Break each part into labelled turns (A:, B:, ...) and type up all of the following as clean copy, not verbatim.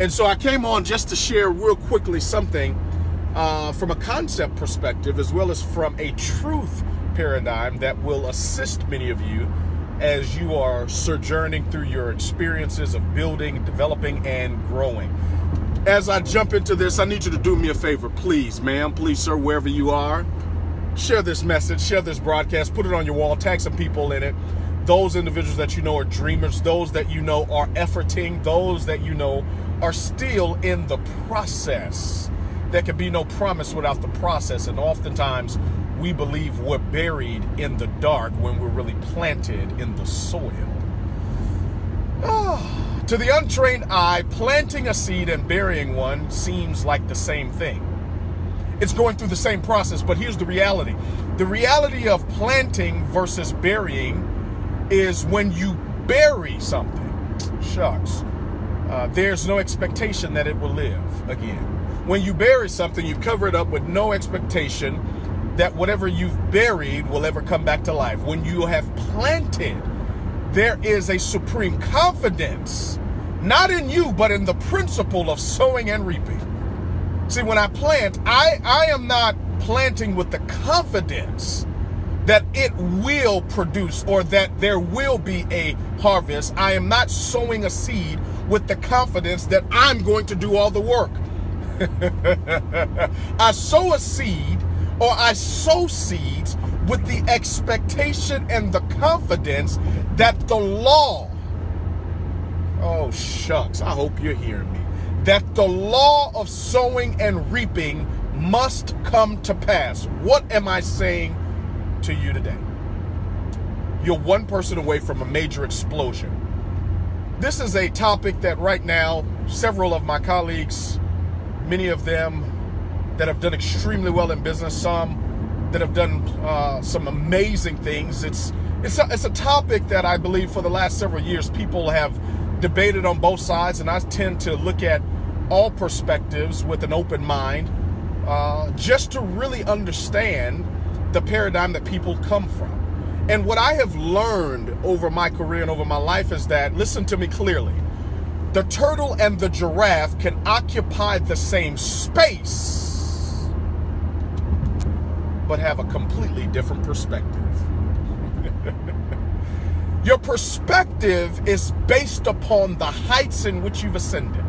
A: And so I came on just to share real quickly something from a concept perspective, as well as from a truth paradigm that will assist many of you as you are sojourning through your experiences of building, developing, and growing. As I jump into this, I need you to do me a favor, please, ma'am, please, sir, wherever you are. Share this message, share this broadcast, put it on your wall, tag some people in it. Those individuals that you know are dreamers, those that you know are efforting, those that you know are still in the process. There can be no promise without the process, and oftentimes we believe we're buried in the dark when we're really planted in the soil. To the untrained eye, planting a seed and burying one seems like the same thing. It's going through the same process, but here's the reality. The reality of planting versus burying is when you bury something, there's no expectation that it will live again. When you bury something, you cover it up with no expectation that whatever you've buried will ever come back to life. When you have planted, there is a supreme confidence, not in you, but in the principle of sowing and reaping. See, when I plant, I am not planting with the confidence that it will produce or that there will be a harvest. I am not sowing a seed with the confidence that I'm going to do all the work. I sow a seed, or I sow seeds with the expectation and the confidence that the law, I hope you're hearing me, that the law of sowing and reaping must come to pass. What am I saying to you today? You're one person away from a major explosion. This is a topic that right now, several of my colleagues, many of them that have done extremely well in business, some that have done some amazing things. It's a topic that I believe for the last several years people have debated on both sides, and I tend to look at all perspectives with an open mind, just to really understand the paradigm that people come from. And what I have learned over my career and over my life is that, listen to me clearly, the turtle and the giraffe can occupy the same space, but have a completely different perspective. Your perspective is based upon the heights in which you've ascended.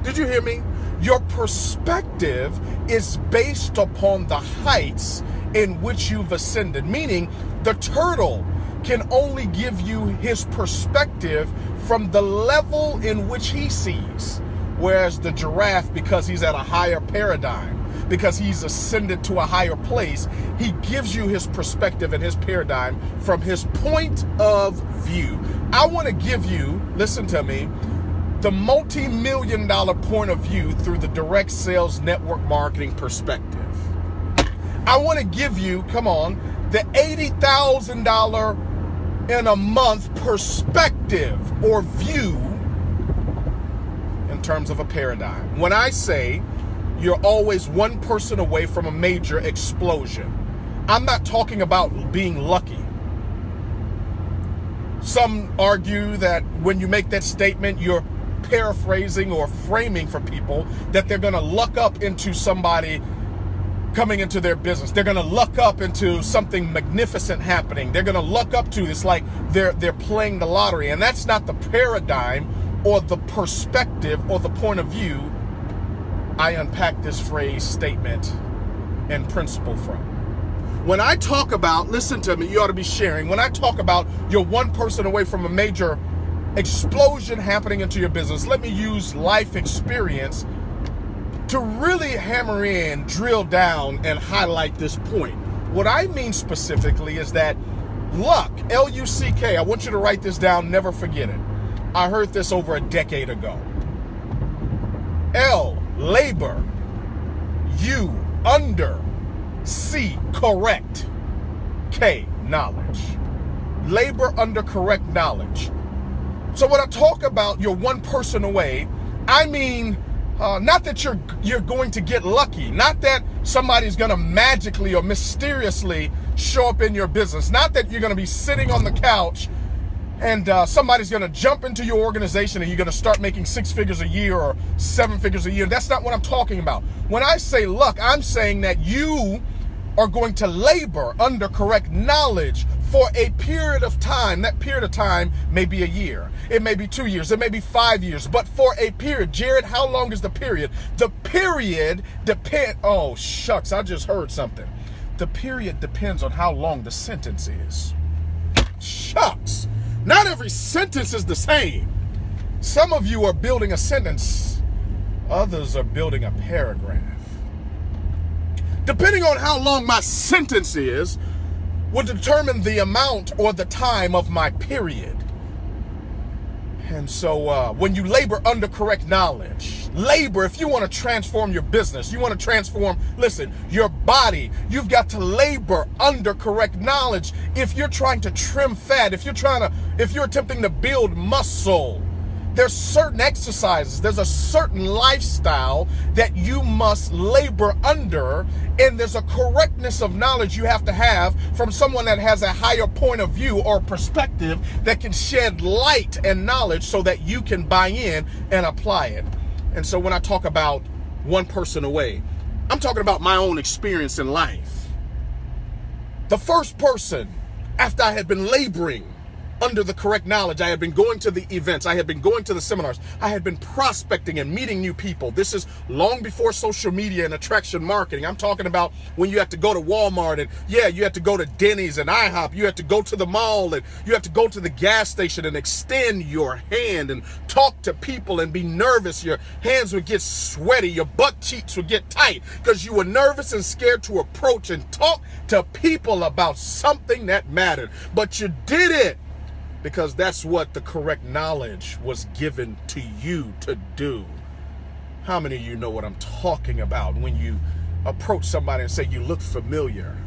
A: Did you hear me? Your perspective is based upon the heights in which you've ascended, meaning the turtle can only give you his perspective from the level in which he sees, whereas the giraffe, because he's at a higher paradigm, because he's ascended to a higher place, he gives you his perspective and his paradigm from his point of view. I want to give you, listen to me, the multi-million-dollar point of view through the direct sales network marketing perspective. I want to give you, the $80,000 in a month perspective or view in terms of a paradigm. When I say you're always one person away from a major explosion, I'm not talking about being lucky. Some argue that when you make that statement, you're paraphrasing or framing for people that they're going to luck up into somebody coming into their business. They're going to luck up into something magnificent happening. They're going to luck up to, it's like they're playing the lottery. And that's not the paradigm or the perspective or the point of view I unpack this phrase, statement, and principle from. When I talk about, listen to me, you ought to be sharing. When I talk about you're one person away from a major explosion happening into your business, let me use life experience to really hammer in, drill down, and highlight this point. What I mean specifically is that luck, L-U-C-K, I want you to write this down, never forget it. I heard this over a decade ago. L, labor. U, under. C, correct. K, knowledge. Labor under correct knowledge. So when I talk about you're one person away, I mean not that you're going to get lucky, not that somebody's going to magically or mysteriously show up in your business, not that you're going to be sitting on the couch and somebody's going to jump into your organization and you're going to start making 6 figures a year or 7 figures a year. That's not what I'm talking about. When I say luck, I'm saying that you are going to labor under correct knowledge for a period of time. That period of time may be a year. It may be 2 years. It may be 5 years. But for a period, Jared, how long is the period? The period oh, shucks, I just heard something. The period depends on how long the sentence is. Shucks. Not every sentence is the same. Some of you are building a sentence. Others are building a paragraph. Depending on how long my sentence is, will determine the amount or the time of my period. And so when you labor under correct knowledge, labor, if you want to transform your business, you want to transform, listen, your body, you've got to labor under correct knowledge. If you're trying to trim fat, if you're attempting to build muscle, there's certain exercises, there's a certain lifestyle that you must labor under, and there's a correctness of knowledge you have to have from someone that has a higher point of view or perspective that can shed light and knowledge so that you can buy in and apply it. And so when I talk about one person away, I'm talking about my own experience in life. The first person, after I had been laboring under the correct knowledge, I had been going to the events, I had been going to the seminars, I had been prospecting and meeting new people. This is long before social media and attraction marketing. I'm talking about when you have to go to Walmart and you have to go to Denny's and IHOP, you have to go to the mall and you have to go to the gas station and extend your hand and talk to people and be nervous. Your hands would get sweaty, your butt cheeks would get tight because you were nervous and scared to approach and talk to people about something that mattered. But you did it because that's what the correct knowledge was given to you to do. How many of you know what I'm talking about when you approach somebody and say, you look familiar?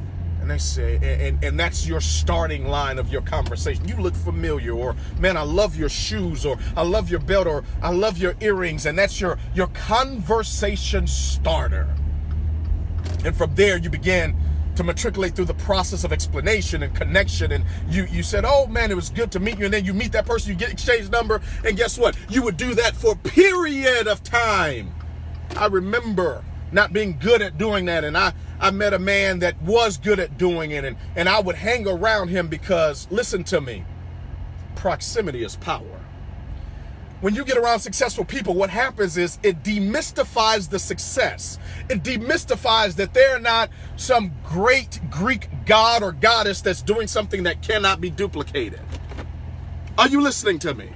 A: And they say, and that's your starting line of your conversation. You look familiar, or man, I love your shoes, or I love your belt, or I love your earrings. And that's your conversation starter. And from there, you begin to matriculate through the process of explanation and connection. And you said, oh man, it was good to meet you. And then you meet that person, you get exchange number. And guess what? You would do that for a period of time. I remember not being good at doing that. And I met a man that was good at doing it. And I would hang around him because, listen to me, proximity is power. When you get around successful people, what happens is it demystifies the success. It demystifies that they're not some great Greek god or goddess that's doing something that cannot be duplicated. Are you listening to me?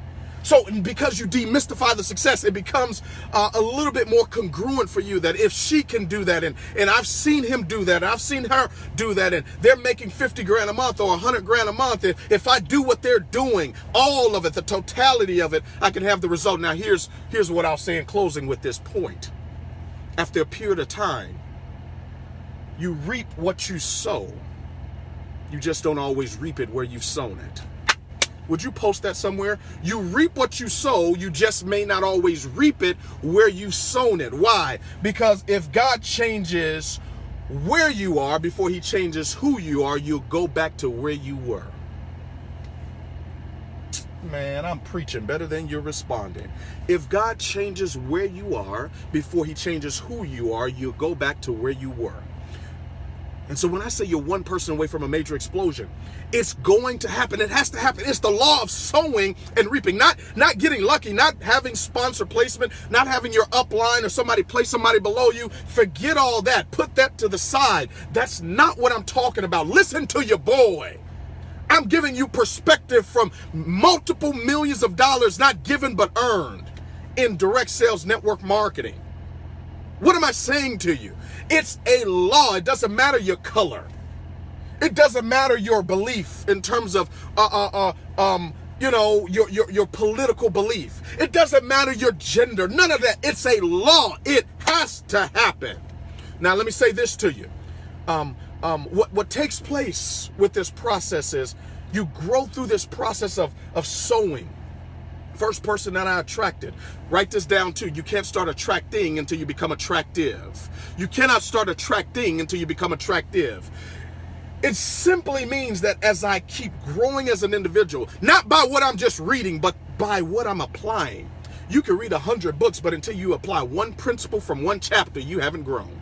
A: So because you demystify the success, it becomes a little bit more congruent for you that if she can do that, and I've seen him do that, I've seen her do that, and they're making 50 grand a month or 100 grand a month. If I do what they're doing, all of it, the totality of it, I can have the result. Now here's what I'll say in closing with this point. After a period of time, you reap what you sow. You just don't always reap it where you've sown it. Would you post that somewhere? You reap what you sow, you just may not always reap it where you've sown it. Why? Because if God changes where you are before he changes who you are, you'll go back to where you were. Man, I'm preaching better than you're responding. If God changes where you are before he changes who you are, you'll go back to where you were. And so when I say you're one person away from a major explosion, it's going to happen. It has to happen. It's the law of sowing and reaping, not getting lucky, not having sponsor placement, not having your upline or somebody place somebody below you. Forget all that. Put that to the side. That's not what I'm talking about. Listen to your boy. I'm giving you perspective from multiple millions of dollars, not given but earned in direct sales network marketing. What am I saying to you? It's a law. It doesn't matter your color. It doesn't matter your belief in terms of your political belief. It doesn't matter your gender. None of that. It's a law. It has to happen. Now let me say this to you. What takes place with this process is you grow through this process of sowing. First person that I attracted. Write this down too. You can't start attracting until you become attractive. You cannot start attracting until you become attractive. It simply means that as I keep growing as an individual, not by what I'm just reading, but by what I'm applying. You can read 100 books, but until you apply one principle from one chapter, you haven't grown.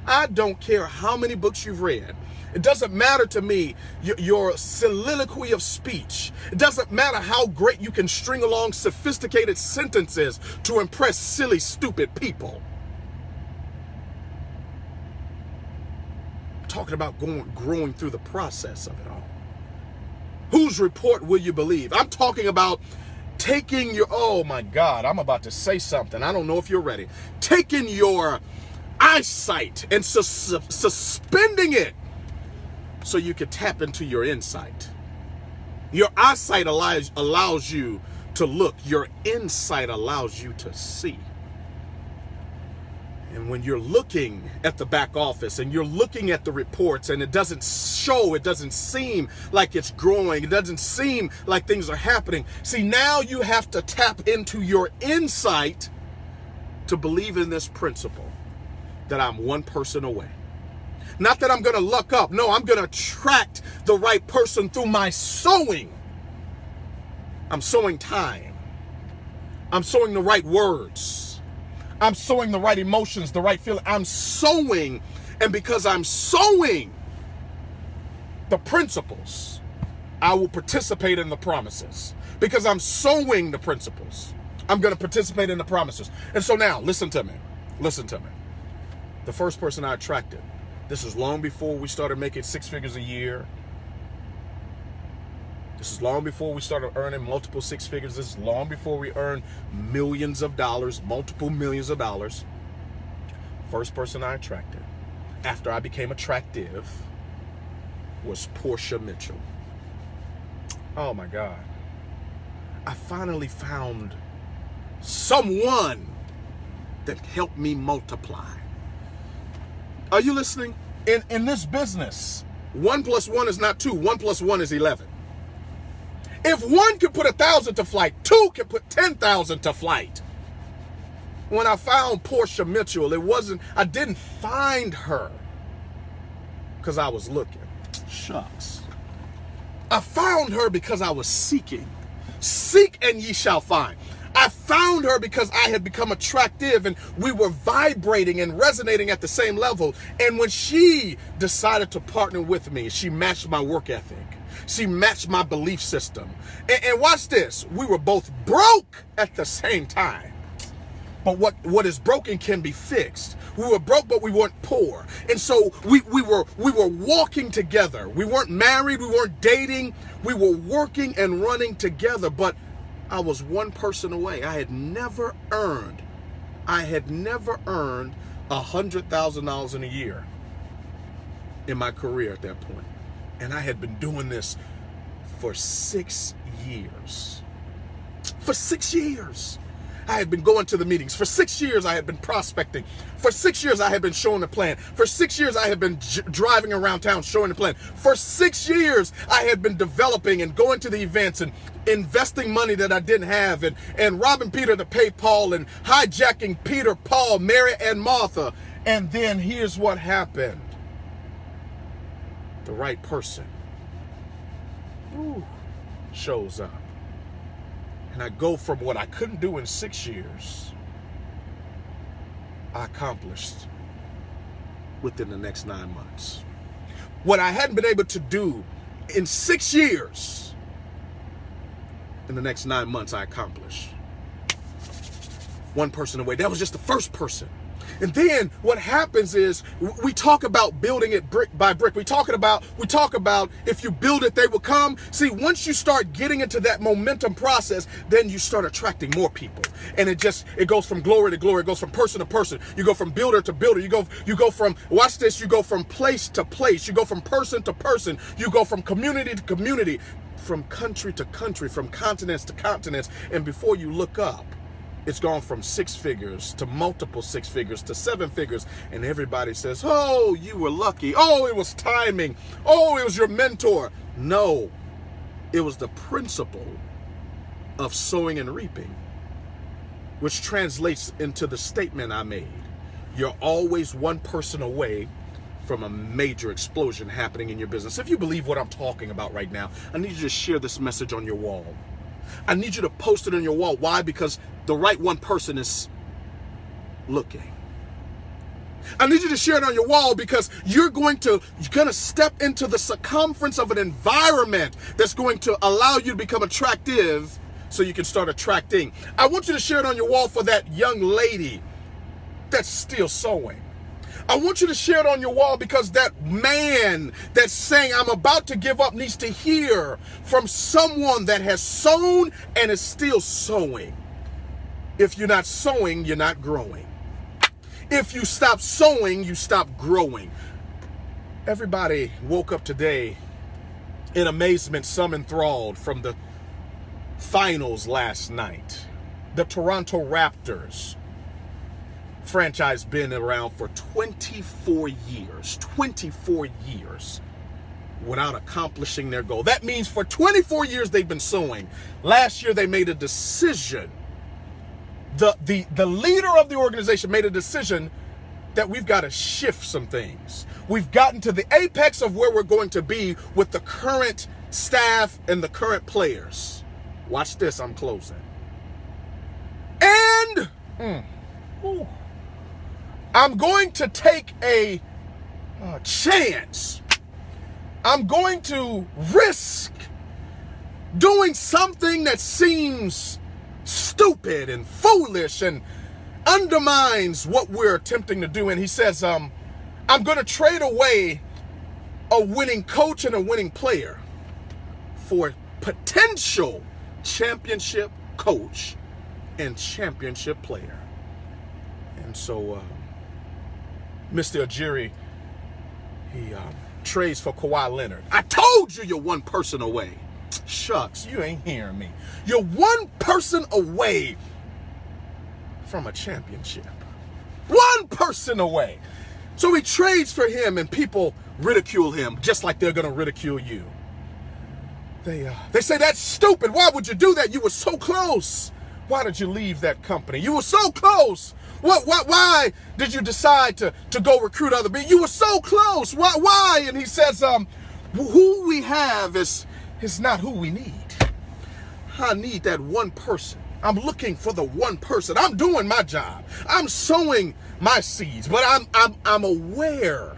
A: I don't care how many books you've read. It doesn't matter to me your soliloquy of speech. It doesn't matter how great you can string along sophisticated sentences to impress silly, stupid people. I'm talking about growing through the process of it all. Whose report will you believe? I'm talking about taking your, oh my God, I'm about to say something. I don't know if you're ready. Taking your eyesight and suspending it so you can tap into your insight. Your eyesight allows you to look. Your insight allows you to see. And when you're looking at the back office and you're looking at the reports and it doesn't show, it doesn't seem like it's growing, it doesn't seem like things are happening. See, now you have to tap into your insight to believe in this principle that I'm one person away. Not that I'm going to luck up. No, I'm going to attract the right person through my sowing. I'm sowing time. I'm sowing the right words. I'm sowing the right emotions, the right feeling. I'm sowing. And because I'm sowing the principles, I will participate in the promises. Because I'm sowing the principles, I'm going to participate in the promises. And so now, listen to me. Listen to me. The first person I attracted, this is long before we started making 6 figures a year. This is long before we started earning multiple 6 figures. This is long before we earned millions of dollars, multiple millions of dollars. First person I attracted after I became attractive was Portia Mitchell. Oh my God. I finally found someone that helped me multiply. Are you listening? In this business, 1 + 1 is not 2. 1 + 1 is 11. If one can put 1,000 to flight, 2 can put 10,000 to flight. When I found Portia Mitchell, I didn't find her because I was looking. Shucks. I found her because I was seeking. Seek and ye shall find. I found her because I had become attractive and we were vibrating and resonating at the same level. And when she decided to partner with me, she matched my work ethic. She matched my belief system. And watch this. We were both broke at the same time. But what is broken can be fixed. We were broke, but we weren't poor. And so we were walking together. We weren't married. We weren't dating. We were working and running together. But I was one person away. I had never earned $100,000 in a year in my career at that point. And I had been doing this for 6 years. For 6 years. I had been going to the meetings. For 6 years, I had been prospecting. For 6 years, I had been showing the plan. For 6 years, I had been driving around town showing the plan. For 6 years, I had been developing and going to the events and investing money that I didn't have and robbing Peter to pay Paul and hijacking Peter, Paul, Mary, and Martha. And then here's what happened. The right person shows up. And I go from what I couldn't do in 6 years, I accomplished within the next 9 months. What I hadn't been able to do in 6 years, in the next 9 months, I accomplished. One person away. That was just the first person. And then what happens is we talk about building it brick by brick. We talk about if you build it, they will come. See, once you start getting into that momentum process, then you start attracting more people. And it goes from glory to glory. It goes from person to person. You go from builder to builder. You go from, watch this, you go from place to place. You go from person to person. You go from community to community, from country to country, from continents to continents. And before you look up, it's gone from 6 figures to multiple 6 figures to 7 figures. And everybody says, oh, you were lucky. Oh, it was timing. Oh, it was your mentor. No, it was the principle of sowing and reaping, which translates into the statement I made. You're always one person away from a major explosion happening in your business. If you believe what I'm talking about right now, I need you to share this message on your wall. I need you to post it on your wall. Why? Because the right one person is looking. I need you to share it on your wall because you're going to step into the circumference of an environment that's going to allow you to become attractive so you can start attracting. I want you to share it on your wall for that young lady that's still sewing. I want you to share it on your wall because that man that's saying, I'm about to give up, needs to hear from someone that has sown and is still sowing. If you're not sowing, you're not growing. If you stop sowing, you stop growing. Everybody woke up today in amazement, some enthralled from the finals last night. The Toronto Raptors franchise been around for 24 years. 24 years without accomplishing their goal. That means for 24 years they've been sowing. Last year they made a decision. The leader of the organization made a decision that we've got to shift some things. We've gotten to the apex of where we're going to be with the current staff and the current players. Watch this, I'm closing. And I'm going to take a chance. I'm going to risk doing something that seems stupid and foolish and undermines what we're attempting to do. And he says, I'm going to trade away a winning coach and a winning player for potential championship coach and championship player. And so Mr. Ujiri, he trades for Kawhi Leonard. I told you you're one person away. Shucks, you ain't hearing me. You're one person away from a championship. One person away. So he trades for him and people ridicule him just like they're going to ridicule you. They say, that's stupid. Why would you do that? You were so close. Why did you leave that company? You were so close. Why did you decide to go recruit other people? You were so close. Why? And he says, who we have is not who we need. I need that one person. I'm looking for the one person. I'm doing my job. I'm sowing my seeds, but I'm aware.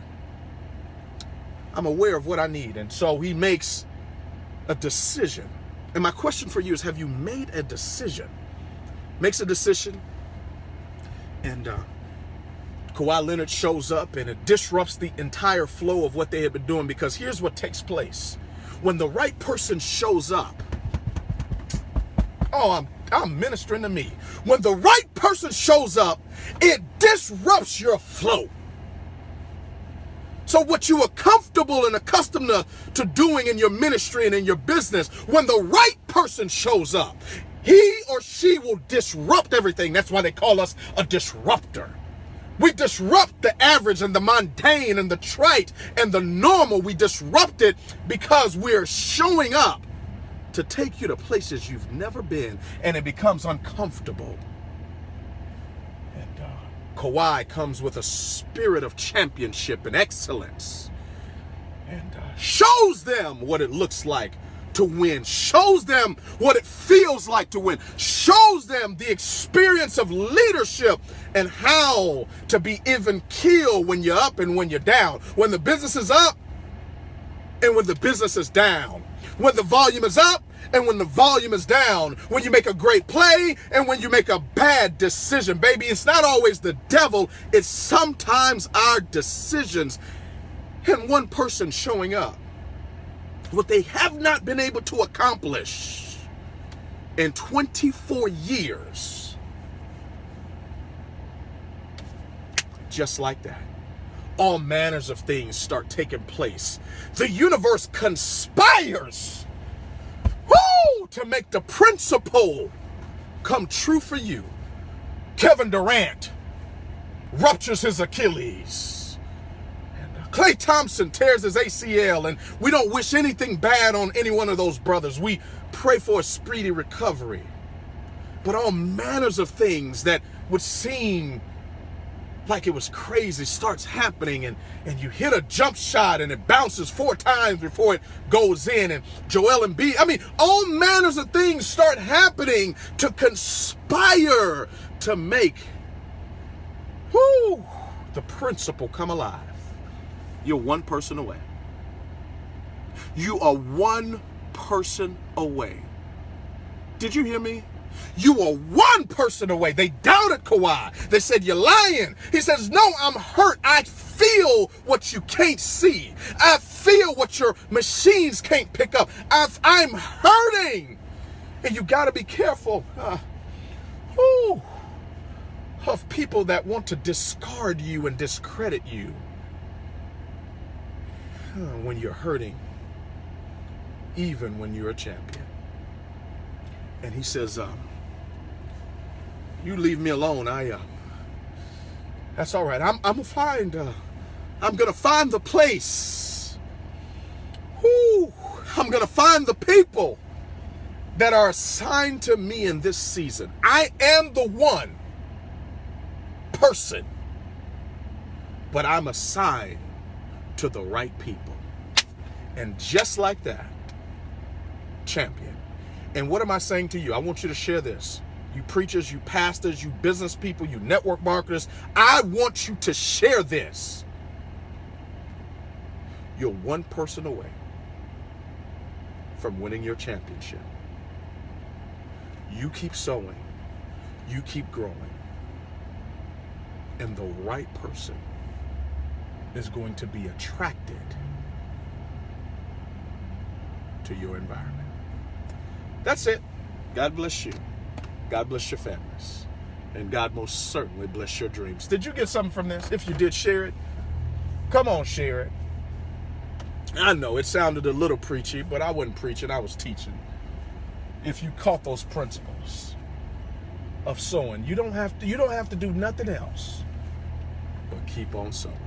A: I'm aware of what I need. And so he makes a decision. And my question for you is, have you made a decision? Makes a decision. And Kawhi Leonard shows up and it disrupts the entire flow of what they had been doing, because here's what takes place. When the right person shows up, I'm ministering to me. When the right person shows up, it disrupts your flow. So what you are comfortable and accustomed to doing in your ministry and in your business, when the right person shows up, he or she will disrupt everything. That's why they call us a disruptor. We disrupt the average and the mundane and the trite and the normal. We disrupt it because we're showing up to take you to places you've never been, and it becomes uncomfortable. And Kawhi comes with a spirit of championship and excellence and shows them what it looks like to win, shows them what it feels like to win, shows them the experience of leadership and how to be even keel when you're up and when you're down, when the business is up and when the business is down, when the volume is up and when the volume is down, when you make a great play and when you make a bad decision. Baby, it's not always the devil, it's sometimes our decisions. And one person showing up, what they have not been able to accomplish in 24 years. Just like that, all manners of things start taking place. The universe conspires to make the principle come true for you. Kevin Durant ruptures his Achilles. Klay Thompson tears his ACL, and we don't wish anything bad on any one of those brothers. We pray for a speedy recovery. But all manners of things that would seem like it was crazy starts happening, and you hit a jump shot and it bounces 4 times before it goes in, and Joel Embiid, I mean, all manners of things start happening to conspire to make the principle come alive. You're one person away. You are one person away. Did you hear me? You are one person away. They doubted Kawhi. They said, you're lying. He says, no, I'm hurt. I feel what you can't see. I feel what your machines can't pick up. I'm hurting. And you got to be careful of people that want to discard you and discredit you when you're hurting, even when you're a champion. And he says, you leave me alone. That's all right. I'm gonna find the place. I'm gonna find the people that are assigned to me in this season. I am the one person, but I'm assigned to the right people. And just like that, champion. And what am I saying to you? I want you to share this. You preachers, you pastors, you business people, you network marketers, I want you to share this. You're one person away from winning your championship. You keep sowing, you keep growing, and the right person is going to be attracted to your environment. That's it. God bless you. God bless your families. And God most certainly bless your dreams. Did you get something from this? If you did, share it. Come on, share it. I know it sounded a little preachy, but I wasn't preaching, I was teaching. If you caught those principles of sowing, you don't have to do nothing else but keep on sowing.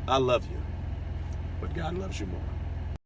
A: I love you, but God loves you more.